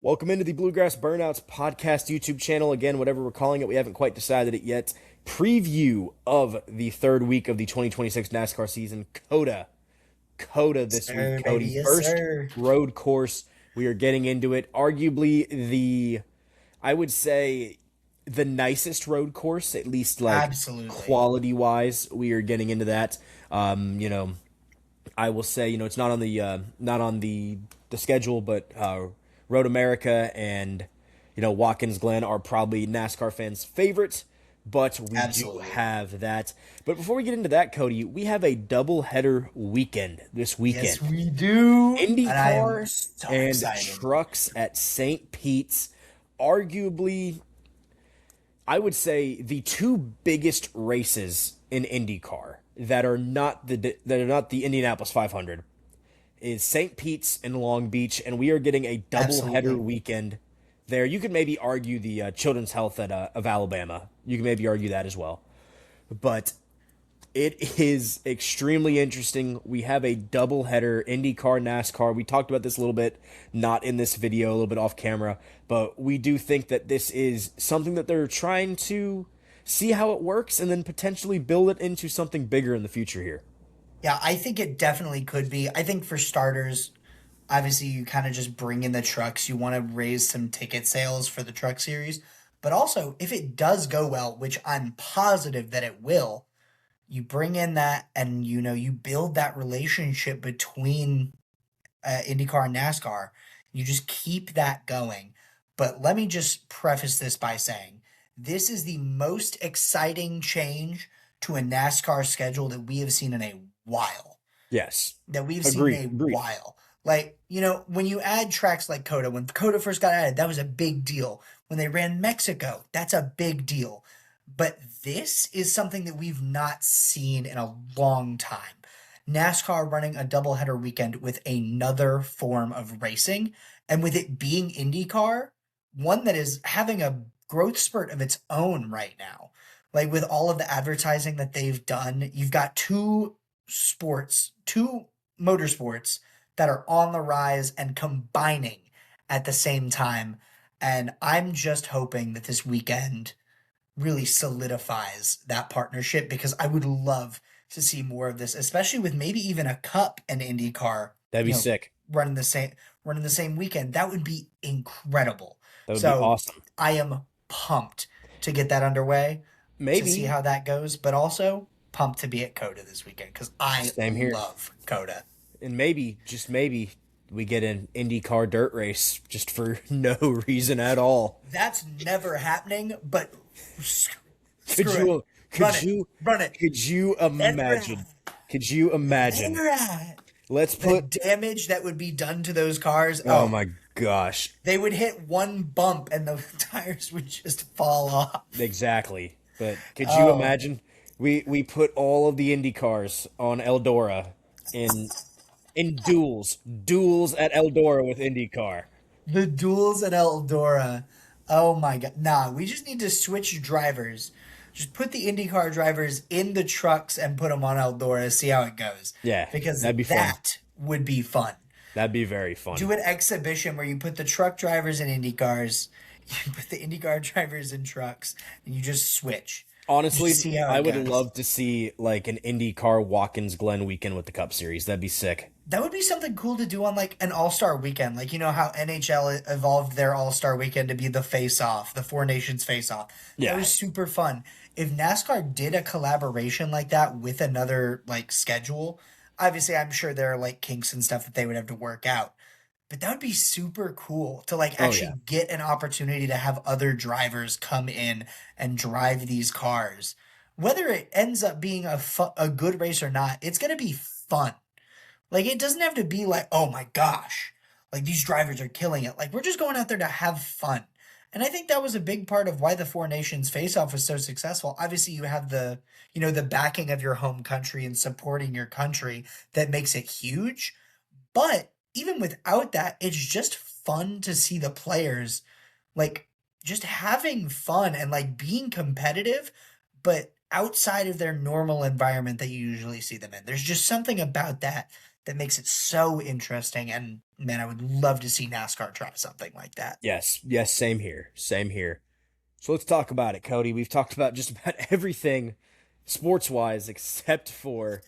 Welcome into the Bluegrass Burnouts podcast YouTube channel. Again, whatever we're calling it, we haven't quite decided it yet. Preview of the third week of the 2026 NASCAR season. COTA this week, Sir, baby, Cody. yes, First sir. road course. We are getting into it. Arguably I would say, the nicest road course, at least like Absolutely. quality wise. We are getting into that. Um, you know, I will say, it's not on the schedule, but Road America and Watkins Glen are probably NASCAR fans' favorite. But we do Absolutely. have that. But before we get into that, Cody, we have a double header weekend this Yes, weekend. we do. And I am IndyCar so and excited. trucks at St. Pete's. Arguably, I would say the two biggest races in IndyCar that are not the Indianapolis 500 is St. Pete's and Long Beach, and we are getting a doubleheader Absolutely. weekend there. You could maybe argue the Children's Health of Alabama. You can maybe argue that as well, but it is extremely interesting. We have a doubleheader, IndyCar, NASCAR. We talked about this a little bit, not in this video, a little bit off camera, but we do think that this is something that they're trying to see how it works and then potentially build it into something bigger in the future here. Yeah, I think it definitely could be. I think for starters, obviously you kind of just bring in the trucks. You want to raise some ticket sales for the truck series. But also, if it does go well, which I'm positive that it will, you bring in that and you build that relationship between IndyCar and NASCAR. You just keep that going. But let me just preface this by saying this is the most exciting change to a NASCAR schedule that we have seen in a while. Yes. That we've seen in Agreed. a Agreed. while. Like, when you add tracks like COTA, when COTA first got added, that was a big deal. When they ran Mexico, that's a big deal. But this is something that we've not seen in a long time. NASCAR running a doubleheader weekend with another form of racing, and with it being IndyCar, one that is having a growth spurt of its own right now. Like with all of the advertising that they've done, you've got two motorsports that are on the rise and combining at the same time. And I'm just hoping that this weekend really solidifies that partnership because I would love to see more of this, especially with maybe even a Cup and IndyCar, That'd be you know, sick. running the same running the same weekend. That would be incredible. That would be So awesome. I am pumped to get that underway to see Maybe. how that goes, but also pumped to be at COTA this weekend because I Same here. love COTA. And maybe, just maybe, we get an IndyCar dirt race just for no reason at all. That's never happening, but Could screw it. you Run could it. you Run it. could you Let her imagine? ride. Could you Let imagine? her ride. Let's The put damage that would be done to those cars. oh Oh, my gosh. they would hit one bump and the tires would just fall off. Exactly. But could you Oh, imagine? We put all of the Indy cars on Eldora in in duels at Eldora with IndyCar. the duels at Eldora. Oh my God. Nah, we just need to switch drivers. Just put the IndyCar drivers in the trucks and put them on Eldora, see how it goes. Yeah, Because that'd be fun. that would be fun. That'd be very fun. Do an exhibition where you put the truck drivers in Indy cars, you put the IndyCar drivers in trucks, and you just switch. Just Honestly, see how I it would goes. love to see like an IndyCar Watkins Glen weekend with the Cup Series. That'd be sick. That would be something cool to do on like an all-star weekend. Like how NHL evolved their all-star weekend to be the face-off, the Four Nations face-off. That Yeah. was super fun. If NASCAR did a collaboration like that with another like schedule, obviously I'm sure there are like kinks and stuff that they would have to work out. But that would be super cool to like Oh yeah. actually get an opportunity to have other drivers come in and drive these cars. Whether it ends up being a good race or not, it's going to be fun. Like it doesn't have to be like, oh my gosh, like these drivers are killing it. Like we're just going out there to have fun. And I think that was a big part of why the Four Nations face off was so successful. Obviously you have the backing of your home country and supporting your country that makes it huge. But even without that, it's just fun to see the players like just having fun and like being competitive, but outside of their normal environment that you usually see them in. There's just something about that that makes it so interesting. And man, I would love to see NASCAR try something like that. Yes, yes, same here. Same here. So let's talk about it, Cody. We've talked about just about everything sports wise except for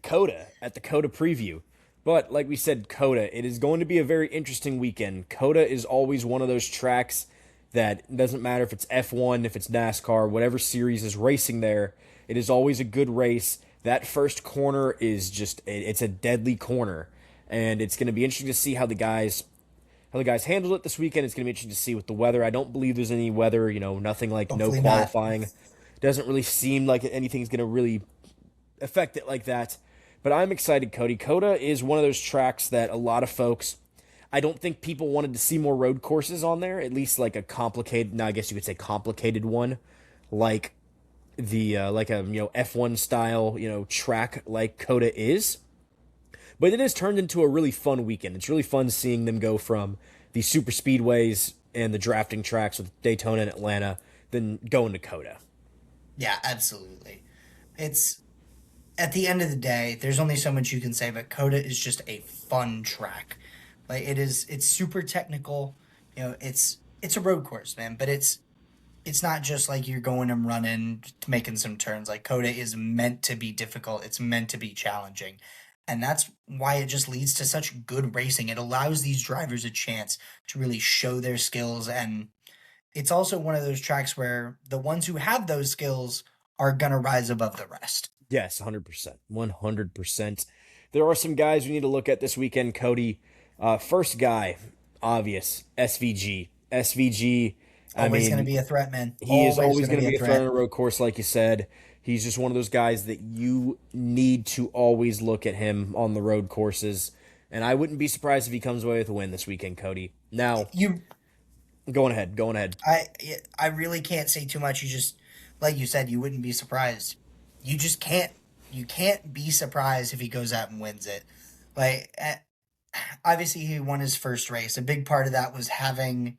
COTA at the COTA preview. But like we said, COTA, it is going to be a very interesting weekend. COTA is always one of those tracks that doesn't matter if it's F1, if it's NASCAR, whatever series is racing there, it is always a good race. That first corner is just it's a deadly corner, and it's going to be interesting to see how the guys handled it this weekend. It's going to be interesting to see with the weather. I don't believe there's any weather, nothing like no Hopefully not. qualifying. Doesn't really seem like anything's going to really affect it like that. But I'm excited, Cody. COTA is one of those tracks that a lot of folks, I don't think people wanted to see more road courses on there, at least like a complicated, now I guess you could say complicated one, like like a F1 style track like COTA is. But it has turned into a really fun weekend. It's really fun seeing them go from the super speedways and the drafting tracks with Daytona and Atlanta, then going to COTA. Yeah, absolutely. It's at the end of the day, there's only so much you can say, but Coda is just a fun track. Like it's super technical. It's a road course, man, but it's not just like you're going and running, making some turns. Like Coda is meant to be difficult. It's meant to be challenging. And that's why it just leads to such good racing. It allows these drivers a chance to really show their skills. And it's also one of those tracks where the ones who have those skills are going to rise above the rest. Yes, 100%. 100%. There are some guys we need to look at this weekend, Cody. First guy, obvious, SVG. SVG, I Always going to mean, be a threat, man. he is Always always going to going to be a be a threat on threat. a road course, like you said. He's just one of those guys that you need to always look at him on the road courses. And I wouldn't be surprised if he comes away with a win this weekend, Cody. Now, You going ahead, going ahead. I I really can't say too much. You just like you said, you wouldn't be surprised. You just can't be surprised if he goes out and wins it. Like obviously he won his first race. A big part of that was having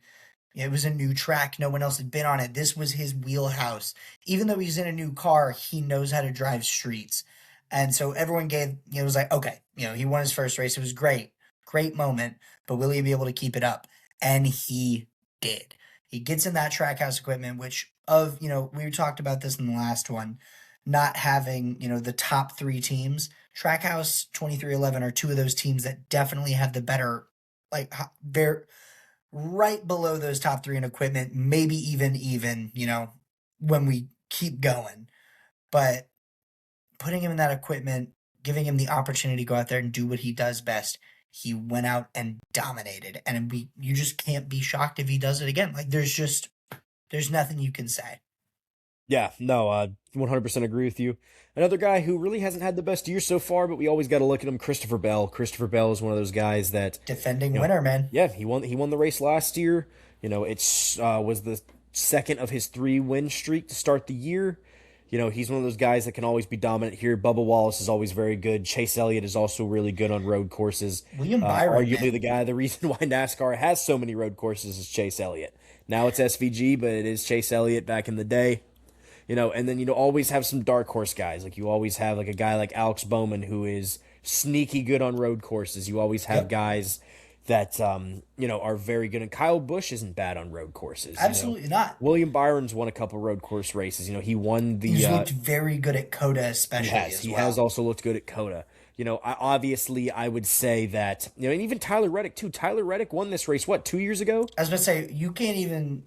it was a new track. No one else had been on it. This was his wheelhouse. Even though he's in a new car, he knows how to drive streets. And so everyone gave, it was like, okay, he won his first race. It was great. Great moment. But will he be able to keep it up? And he did. He gets in that trackhouse equipment, which we talked about this in the last one, not having, the top three teams. Trackhouse 2311 are two of those teams that definitely have the better, like, very right below those top three in equipment, maybe even, when we keep going. But putting him in that equipment, giving him the opportunity to go out there and do what he does best, he went out and dominated. And you just can't be shocked if he does it again. Like there's nothing you can say. Yeah, no, 100% agree with you. Another guy who really hasn't had the best year so far, but we always got to look at him, Christopher Bell. Christopher Bell is one of those guys that, Defending you know, winner, man. yeah, he won the race last year. It's was the second of his 3-win streak to start the year. He's one of those guys that can always be dominant here. Bubba Wallace is always very good. Chase Elliott is also really good on road courses. William Byron, Arguably man. the reason why NASCAR has so many road courses is Chase Elliott. Now it's SVG, but it is Chase Elliott back in the day. And then always have some dark horse guys. Like you always have like a guy like Alex Bowman who is sneaky good on road courses. You always have Yep. guys that are very good. And Kyle Busch isn't bad on road courses. Absolutely not. William Byron's won a couple road course races. He won He's the looked very good at Coda, he especially has as he has well. also looked good at COTA. Obviously I would say that and even Tyler Reddick too. Tyler Reddick won this race 2 years ago. I was going to say, you can't even.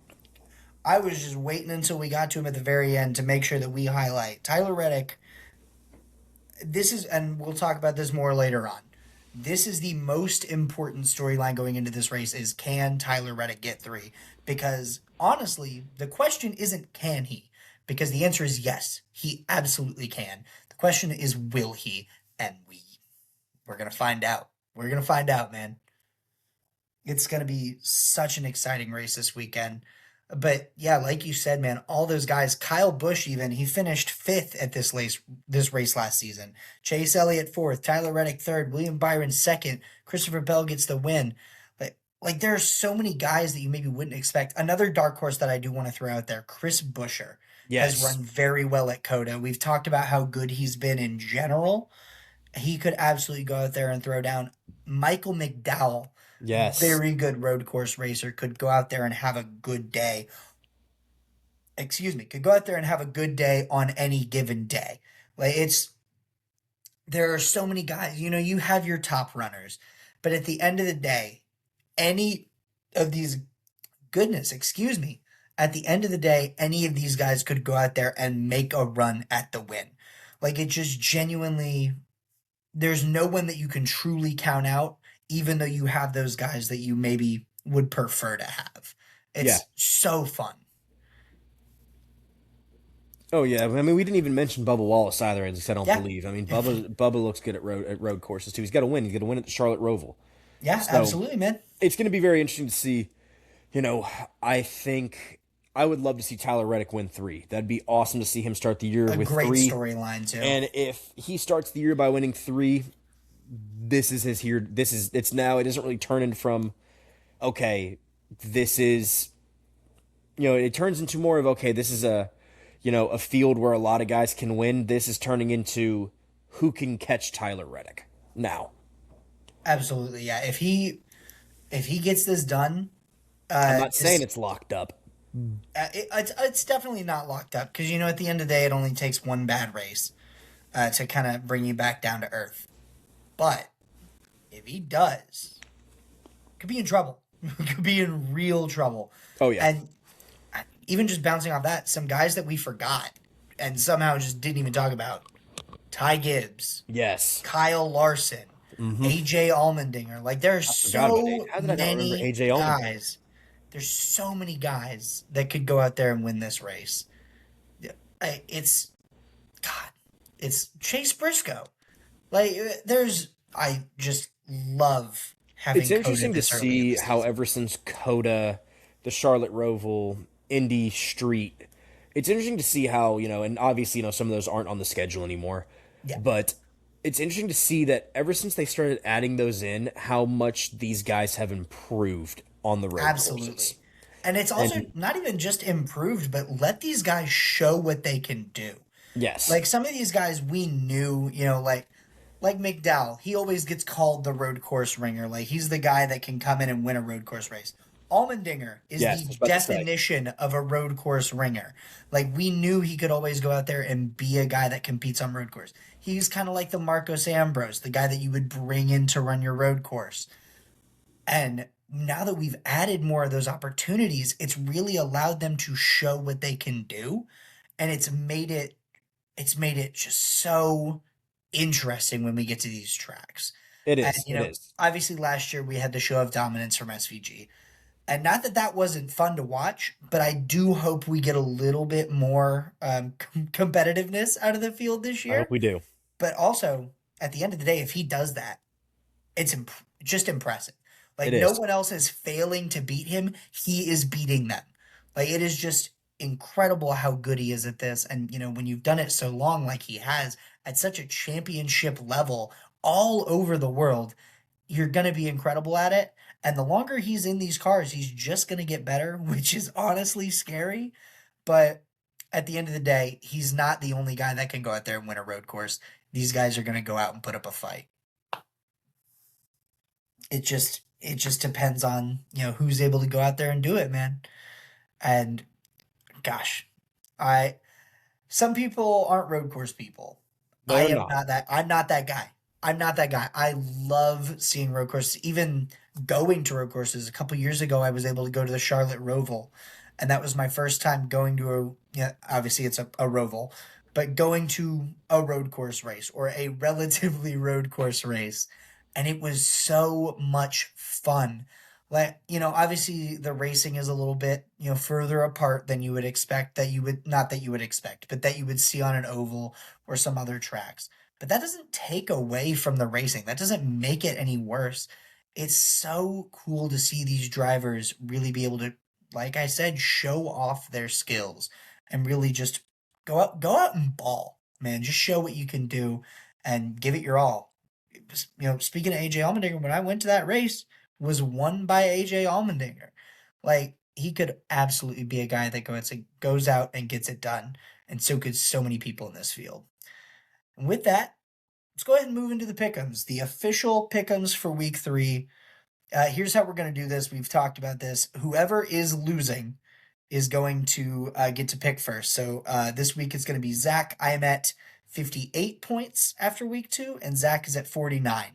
I was just waiting until we got to him at the very end to make sure that we highlight Tyler Reddick. And we'll talk about this more later on. This is the most important storyline going into this race is can Tyler Reddick get three? Because honestly, the question isn't can he? Because the answer is yes, he absolutely can. The question is will he? And we're gonna find out. We're gonna find out, man. It's going to be such an exciting race this weekend. But yeah, like you said, man, all those guys, Kyle Busch even, he finished fifth at this race last season. Chase Elliott fourth, Tyler Reddick third, William Byron second, Christopher Bell gets the win. Like there are so many guys that you maybe wouldn't expect. Another dark horse that I do want to throw out there, Chris Buescher has Yes. run very well at COTA. We've talked about how good he's been in general, he could absolutely go out there and throw down. Michael McDowell, Yes. very good road course racer, could go out there and have a good day. Excuse me, could go out there and have a good day on any given day. Like it's there are so many guys, you have your top runners, but at the end of the day, any of these goodness, excuse me, at the end of the day, any of these guys could go out there and make a run at the win. Like it just genuinely there's no one that you can truly count out, even though you have those guys that you maybe would prefer to have. Yeah. It's so fun. Oh yeah. I mean, we didn't even mention Bubba Wallace either, as I said, I don't Yeah. believe. I mean, Bubba looks good at road courses too. He's got to win. He's got to win at the Charlotte Roval. Yeah, So absolutely, man. it's going to be very interesting to see. You know, I think I would love to see Tyler Reddick win 3. That'd be awesome to see him start the year A with great 3. storyline too. And if he starts the year by winning 3, this is his here. This is it's now. It doesn't really turn in from okay. This is it turns into more of okay. This is a field where a lot of guys can win. This is turning into who can catch Tyler Reddick now. Absolutely, yeah. If he gets this done, I'm not saying this, it's locked up. it's definitely not locked up because at the end of the day, it only takes one bad race to kind of bring you back down to earth. But if he does, could be in trouble. Could be in real trouble. Oh yeah. And even just bouncing off that, some guys that we forgot and somehow just didn't even talk about: Ty Gibbs, Yes. Kyle Larson, AJ Allmendinger. Like there are Forgot about so it. How did I not remember many AJ Allmendinger? guys. There's so many guys that could go out there and win this race. It's God. It's Chase Briscoe. Like I just love having. It's COTA interesting to this early in see the how season. ever since COTA, the Charlotte Roval, Indy Street, it's interesting to see how, and obviously, some of those aren't on the schedule anymore, Yeah, but it's interesting to see that ever since they started adding those in, how much these guys have improved on the road absolutely. courses. And it's also And not even just improved, but let these guys show what they can do. yes, Like some of these guys we knew, like McDowell, he always gets called the road course ringer. Like he's the guy that can come in and win a road course race. Allmendinger is yes, I the was about to say. definition of a road course ringer. Like we knew he could always go out there and be a guy that competes on road course. He's kind of like the Marcos Ambrose, the guy that you would bring in to run your road course. And now that we've added more of those opportunities, it's really allowed them to show what they can do. And it's made it just so interesting when we get to these tracks. It And is, it is. obviously last year we had the show of dominance from SVG. And not that that wasn't fun to watch, but I do hope we get a little bit more competitiveness out of the field this I hope year. we do. But also, at the end of the day, if he does that, it's just impressive. Like It no is. one else is failing to beat him. He is beating them. Like it is just incredible how good he is at this. And when you've done it so long, like he has at such a championship level all over the world, you're gonna be incredible at it. And the longer he's in these cars, he's just gonna get better, which is honestly scary. But at the end of the day, he's not the only guy that can go out there and win a road course. These guys are gonna go out and put up a fight. It just depends on who's able to go out there and do it, man. And gosh, I some people aren't road course people. They I are am not. not that. I'm not that guy. I'm not that guy. I love seeing road courses. Even going to road courses. A couple years ago, I was able to go to the Charlotte Roval, and that was my first time going to a. Yeah, obviously it's a Roval, but going to a road course race or a relatively road course race, and it was so much fun. Like, obviously the racing is a little bit, further apart than you would expect that you would, not that you would expect, but that you would see on an oval or some other tracks. But that doesn't take away from the racing. That doesn't make it any worse. It's so cool to see these drivers really be able to, like I said, show off their skills and really just go out and ball, man. Just show what you can do and give it your all. Speaking of AJ Allmendinger, when I went to that race, was won by AJ Allmendinger. Like he could absolutely be a guy that goes out and gets it done, and so could so many people in this field. And with that, let's go ahead and move into the pick'ems, the official pick'ems for week 3. Here's how we're going to do this. We've talked about this. Whoever is losing is going to get to pick first. So this week it's going to be Zach. I am at 58 points after week 2, and Zach is at 49.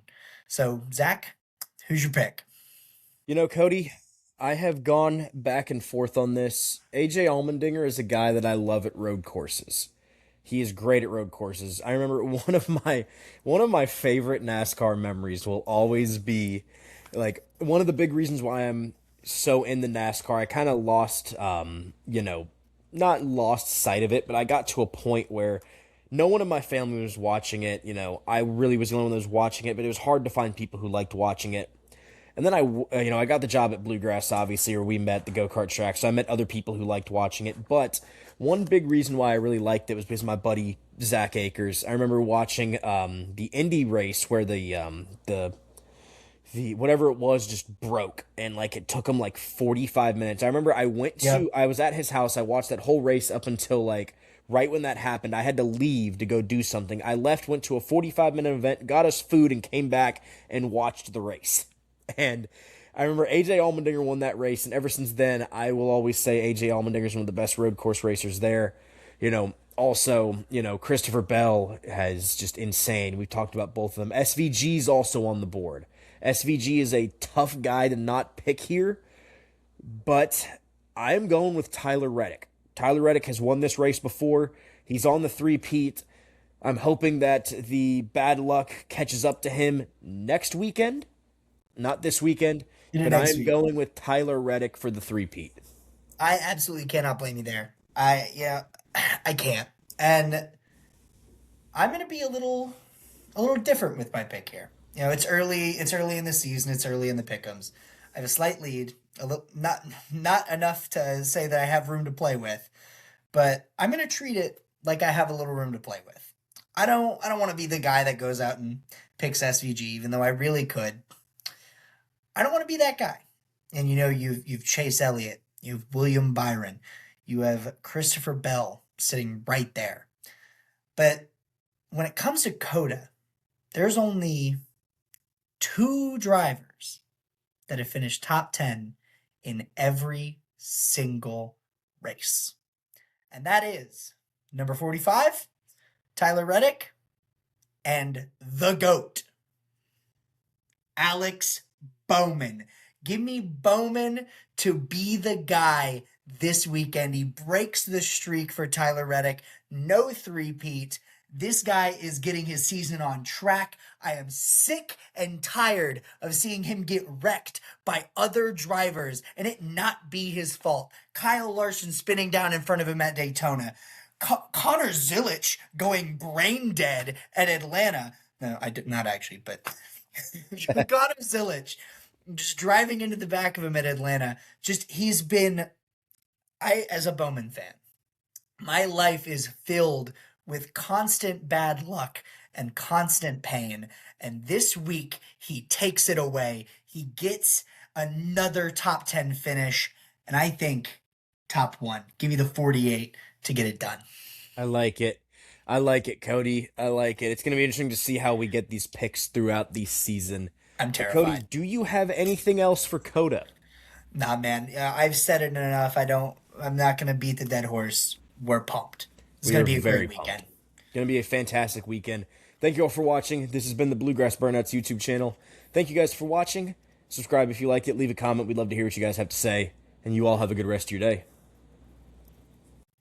So, Zach, who's your pick? Cody, I have gone back and forth on this. AJ Allmendinger is a guy that I love at road courses. He is great at road courses. I remember one of my favorite NASCAR memories will always be like one of the big reasons why I'm so in the NASCAR. I kind of lost not lost sight of it, but I got to a point where no one in my family was watching it. I really was the only one that was watching it, but it was hard to find people who liked watching it. And then I got the job at Bluegrass, obviously, where we met at the go-kart track. So I met other people who liked watching it. But one big reason why I really liked it was because of my buddy Zach Akers. I remember watching the Indy race where the whatever it was just broke, and like it took him like 45 minutes. I remember I was at his house. I watched that whole race up until like right when that happened. I had to leave to go do something. I left, went to a 45-minute event, got us food, and came back and watched the race. And I remember AJ Allmendinger won that race, and ever since then, I will always say AJ Allmendinger is one of the best road course racers there. Also, Christopher Bell has just insane. We've talked about both of them. SVG's also on the board. SVG is a tough guy to not pick here, but I am going with Tyler Reddick. Tyler Reddick has won this race before. He's on the three-peat. I'm hoping that the bad luck catches up to him next weekend. Not this weekend, but I'm going with Tyler Reddick for the three-peat. I absolutely cannot blame you there. I can't. And I'm going to be a little different with my pick here. It's early in the season, it's early in the pick'ems. I have a slight lead, not enough to say that I have room to play with, but I'm going to treat it like I have a little room to play with. I don't want to be the guy that goes out and picks SVG, even though I really could. I don't want to be that guy. And you've Chase Elliott, you have William Byron, you have Christopher Bell sitting right there. But when it comes to COTA, there's only 2 drivers that have finished top 10 in every single race. And that is number 45, Tyler Reddick, and the GOAT, Alex Bowman. Give me Bowman to be the guy this weekend. He breaks the streak for Tyler Reddick. No three-peat. This guy is getting his season on track. I am sick and tired of seeing him get wrecked by other drivers and it not be his fault. Kyle Larson spinning down in front of him at Daytona. Connor Zilic going brain dead at Atlanta. No, I did not actually, but Connor Zilic just driving into the back of him at Atlanta. As a Bowman fan, my life is filled with constant bad luck and constant pain. And this week, he takes it away. He gets another top 10 finish. And I think top 1. Give me the 48 to get it done. I like it. I like it, Cody. I like it. It's going to be interesting to see how we get these picks throughout the season. I'm terrified. Cody, do you have anything else for COTA? Nah, man. I've said it enough. I'm not going to beat the dead horse. We're pumped. It's going to be a great weekend. It's going to be a fantastic weekend. Thank you all for watching. This has been the Bluegrass Burnouts YouTube channel. Thank you guys for watching. Subscribe if you like it. Leave a comment. We'd love to hear what you guys have to say. And you all have a good rest of your day.